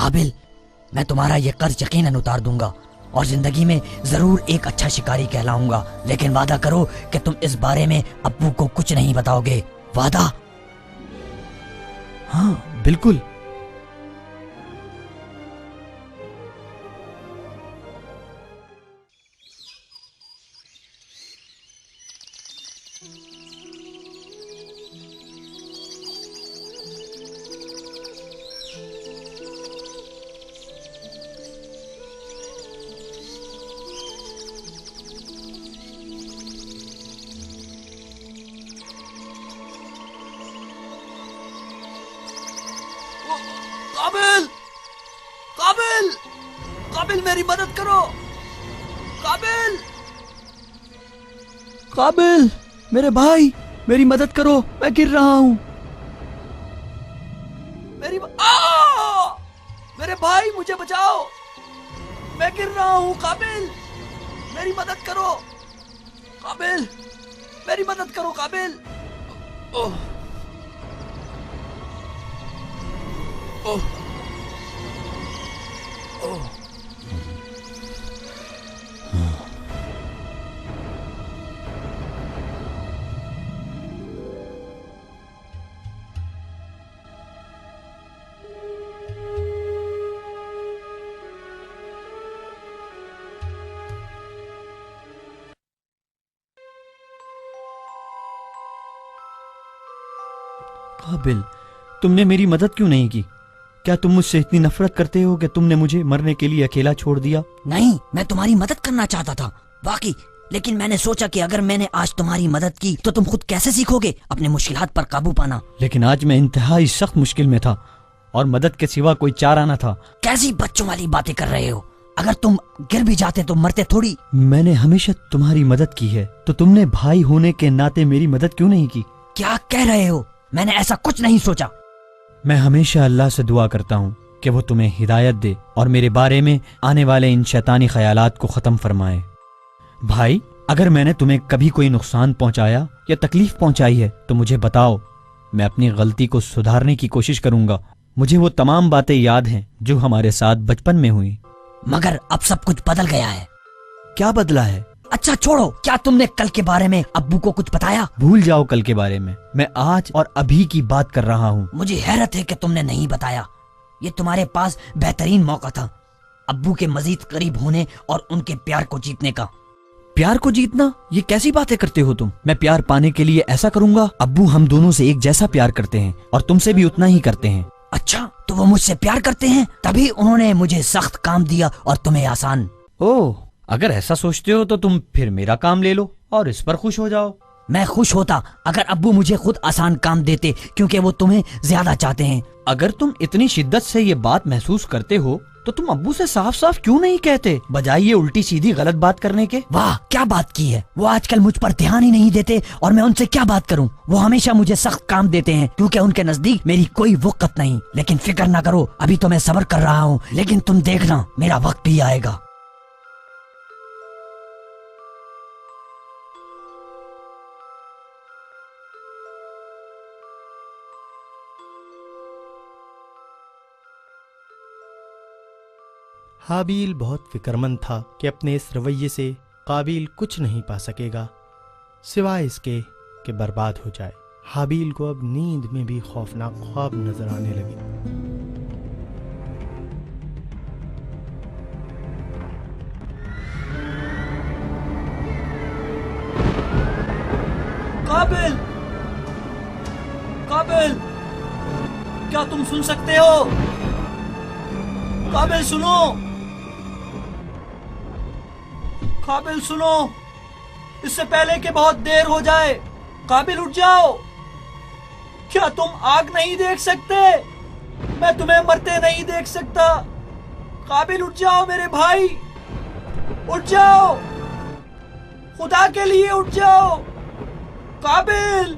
قابل، میں تمہارا یہ قرض یقیناً اتار دوں گا اور زندگی میں ضرور ایک اچھا شکاری کہلاؤں گا، لیکن وعدہ کرو کہ تم اس بارے میں ابو کو کچھ نہیں بتاؤ گے، وعدہ؟ ہاں بالکل۔ قابل، قابل، قابل میری مدد کرو، قابل، قابل میرے بھائی میری مدد کرو، میں گر رہا ہوں۔ میرے بھائی مجھے بچاؤ، میں گر رہا ہوں، قابل میری مدد کرو، قابل میری مدد کرو، قابل۔ قابل تم نے میری مدد کیوں نہیں کی؟ کیا تم مجھ سے اتنی نفرت کرتے ہو کہ تم نے مجھے مرنے کے لیے اکیلا چھوڑ دیا؟ نہیں، میں تمہاری مدد کرنا چاہتا تھا واقعی، لیکن میں نے سوچا کہ اگر میں نے آج تمہاری مدد کی تو تم خود کیسے سیکھو گے اپنے مشکلات پر قابو پانا؟ لیکن آج میں انتہائی سخت مشکل میں تھا اور مدد کے سوا کوئی چارہ نہ تھا۔ کیسی بچوں والی باتیں کر رہے ہو؟ اگر تم گر بھی جاتے تو مرتے تھوڑی۔ میں نے ہمیشہ تمہاری مدد کی ہے، تو تم نے بھائی ہونے کے ناطے میری مدد کیوں نہیں کی؟ کیا کہہ رہے ہو؟ میں نے ایسا کچھ نہیں سوچا۔ میں ہمیشہ اللہ سے دعا کرتا ہوں کہ وہ تمہیں ہدایت دے اور میرے بارے میں آنے والے ان شیطانی خیالات کو ختم فرمائے۔ بھائی، اگر میں نے تمہیں کبھی کوئی نقصان پہنچایا یا تکلیف پہنچائی ہے تو مجھے بتاؤ، میں اپنی غلطی کو سدھارنے کی کوشش کروں گا۔ مجھے وہ تمام باتیں یاد ہیں جو ہمارے ساتھ بچپن میں ہوئی۔ مگر اب سب کچھ بدل گیا ہے۔ کیا بدلا ہے؟ اچھا چھوڑو، کیا تم نے کل کے بارے میں ابو کو کچھ بتایا؟ بھول جاؤ کل کے بارے میں آج اور ابھی کی بات کر رہا ہوں۔ مجھے حیرت ہے کہ تم نے نہیں بتایا، یہ تمہارے پاس بہترین موقع تھا ابو کے مزید قریب ہونے اور ان کے پیار کو جیتنے کا۔ پیار کو جیتنا؟ یہ کیسی باتیں کرتے ہو تم؟ میں پیار پانے کے لیے ایسا کروں گا؟ ابو ہم دونوں سے ایک جیسا پیار کرتے ہیں اور تم سے بھی اتنا ہی کرتے ہیں۔ اچھا، تو وہ مجھ سے پیار کرتے ہیں، تبھی انہوں نے مجھے سخت کام دیا اور تمہیں آسان۔ اوہ، اگر ایسا سوچتے ہو تو تم پھر میرا کام لے لو اور اس پر خوش ہو جاؤ۔ میں خوش ہوتا اگر ابو مجھے خود آسان کام دیتے، کیونکہ وہ تمہیں زیادہ چاہتے ہیں۔ اگر تم اتنی شدت سے یہ بات محسوس کرتے ہو تو تم ابو سے صاف صاف کیوں نہیں کہتے، بجائے یہ الٹی سیدھی غلط بات کرنے کے؟ واہ، کیا بات کی ہے! وہ آج کل مجھ پر دھیان ہی نہیں دیتے اور میں ان سے کیا بات کروں؟ وہ ہمیشہ مجھے سخت کام دیتے ہیں کیونکہ ان کے نزدیک میری کوئی وقت نہیں۔ لیکن فکر نہ کرو، ابھی تو میں صبر کر رہا ہوں، لیکن تم دیکھنا میرا وقت بھی آئے گا۔ حابیل بہت فکرمند تھا کہ اپنے اس رویے سے قابیل کچھ نہیں پا سکے گا سوائے اس کے کہ برباد ہو جائے۔ حابیل کو اب نیند میں بھی خوفناک خواب نظر آنے لگے۔ قابل، قابل، کیا تم سن سکتے ہو؟ قابل سنو، قابل سنو، اس سے پہلے کہ بہت دیر ہو جائے، قابل اٹھ جاؤ۔ کیا تم آگ نہیں دیکھ سکتے؟ میں تمہیں مرتے نہیں دیکھ سکتا۔ قابل اٹھ جاؤ میرے بھائی، اٹھ جاؤ، خدا کے لیے اٹھ جاؤ۔ قابل،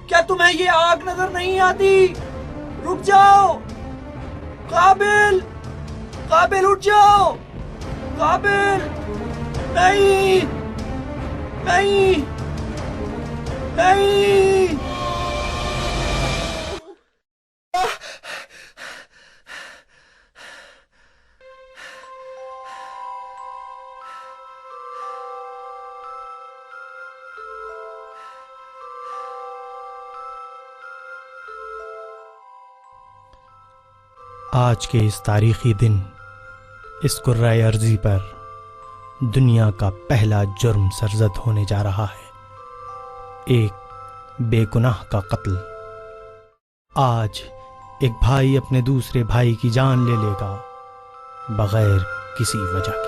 کیا تمہیں یہ آگ نظر نہیں آتی؟ رک جاؤ۔ قابل، قابل اٹھ جاؤ۔ قابل، نہیں، نہیں، نہیں۔ آج کے اس تاریخی دن اس کرۂ ارضی پر دنیا کا پہلا جرم سرزد ہونے جا رہا ہے، ایک بے گناہ کا قتل۔ آج ایک بھائی اپنے دوسرے بھائی کی جان لے لے گا بغیر کسی وجہ کے۔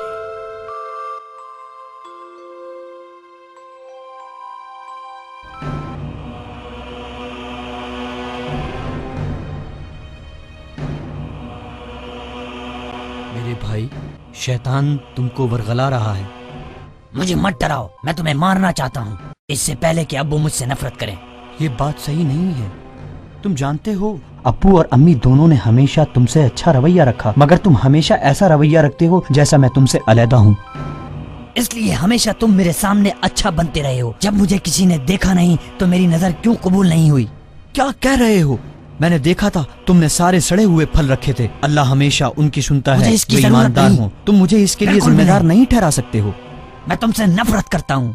میرے بھائی، شیطان تم کو ورغلا رہا ہے۔ مجھے مت ڈراؤ، میں تمہیں مارنا چاہتا ہوں اس سے پہلے کہ ابو مجھ سے نفرت کریں۔ یہ بات صحیح نہیں ہے۔ تم جانتے ہو ابو اور امی دونوں نے ہمیشہ تم سے اچھا رویہ رکھا، مگر تم ہمیشہ ایسا رویہ رکھتے ہو جیسا میں تم سے علیحدہ ہوں۔ اس لیے ہمیشہ تم میرے سامنے اچھا بنتے رہے ہو، جب مجھے کسی نے دیکھا نہیں تو میری نظر کیوں قبول نہیں ہوئی؟ کیا کہہ رہے ہو؟ میں نے دیکھا تھا تم نے سارے سڑے ہوئے پھل رکھے تھے۔ اللہ ہمیشہ ان کی سنتا مجھے ہے اس کی جو ضرورت ایماندار نہیں۔ ہوں۔ تم مجھے اس کے لیے بالکل ذمہ بھی دار نہیں۔ نہیں ٹھہرا سکتے ہو۔ میں تم سے نفرت کرتا ہوں۔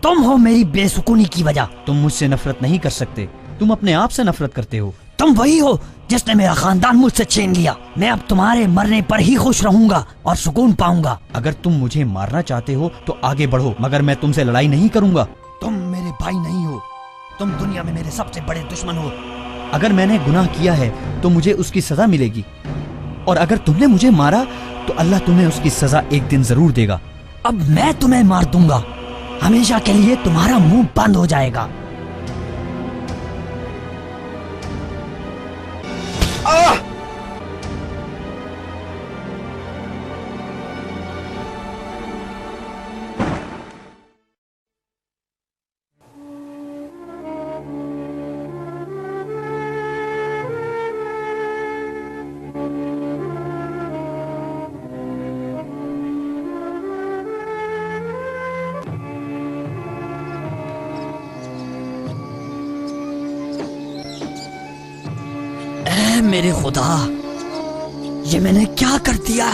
تم ہو میری بے سکونی کی وجہ۔ تم مجھ سے نفرت نہیں کر سکتے، تم اپنے آپ سے نفرت کرتے ہو۔ تم وہی ہو جس نے میرا خاندان مجھ سے چھین لیا۔ میں اب تمہارے مرنے پر ہی خوش رہوں گا اور سکون پاؤں گا۔ اگر تم مجھے مارنا چاہتے ہو تو آگے بڑھو، مگر میں تم سے لڑائی نہیں کروں گا۔ تم میرے بھائی نہیں ہو، تم دنیا میں میرے سب سے بڑے دشمن ہو۔ اگر میں نے گناہ کیا ہے تو مجھے اس کی سزا ملے گی، اور اگر تم نے مجھے مارا تو اللہ تمہیں اس کی سزا ایک دن ضرور دے گا۔ اب میں تمہیں مار دوں گا، ہمیشہ کے لیے تمہارا منہ بند ہو جائے گا۔ اے میرے خدا، یہ میں نے کیا کر دیا؟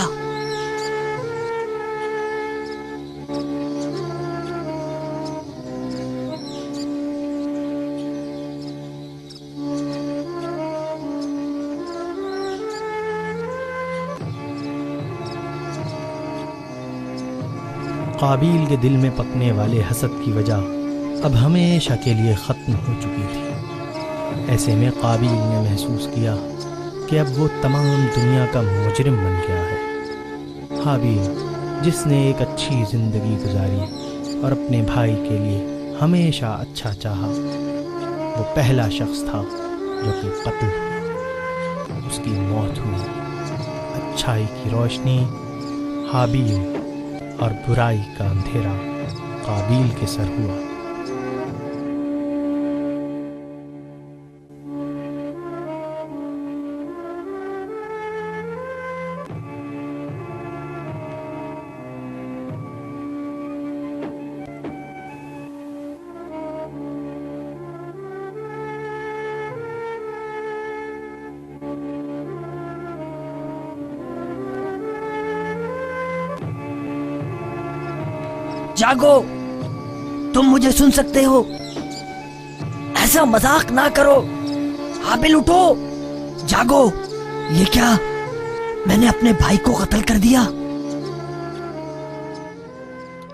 قابیل کے دل میں پکنے والے حسد کی وجہ اب ہمیشہ کے لیے ختم ہو چکی تھی۔ ایسے میں قابیل نے محسوس کیا کہ اب وہ تمام دنیا کا مجرم بن گیا ہے۔ حابیل، جس نے ایک اچھی زندگی گزاری اور اپنے بھائی کے لیے ہمیشہ اچھا چاہا، وہ پہلا شخص تھا جو کہ قتل ہوا۔ اس کی موت ہوئی۔ اچھائی کی روشنی حابیل اور برائی کا اندھیرا قابیل کے سر ہوا۔ جاگو، تم مجھے سن سکتے ہو؟ ایسا مذاق نہ کرو۔ حابیل اٹھو، جاگو۔ یہ کیا؟ میں نے اپنے بھائی کو قتل کر دیا؟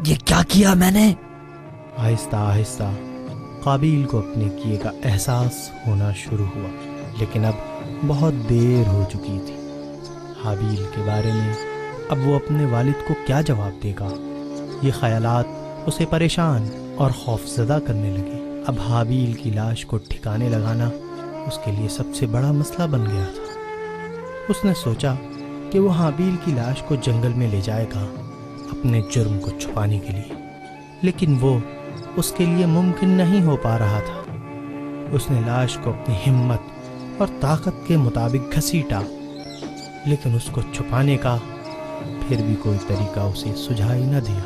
یہ کیا کیا میں نے؟ آہستہ آہستہ قابیل کو اپنے کیے کا احساس ہونا شروع ہوا، لیکن اب بہت دیر ہو چکی تھی۔ حابیل کے بارے میں اب وہ اپنے والد کو کیا جواب دے گا؟ یہ خیالات اسے پریشان اور خوف زدہ کرنے لگے۔ اب حابیل کی لاش کو ٹھکانے لگانا اس کے لیے سب سے بڑا مسئلہ بن گیا تھا۔ اس نے سوچا کہ وہ حابیل کی لاش کو جنگل میں لے جائے گا اپنے جرم کو چھپانے کے لیے، لیکن وہ اس کے لیے ممکن نہیں ہو پا رہا تھا۔ اس نے لاش کو اپنی ہمت اور طاقت کے مطابق گھسیٹا، لیکن اس کو چھپانے کا پھر بھی کوئی طریقہ اسے سجھائی نہ دیا۔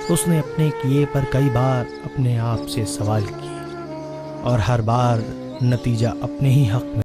اس نے اپنے کیے پر کئی بار اپنے آپ سے سوال کیے، اور ہر بار نتیجہ اپنے ہی حق میں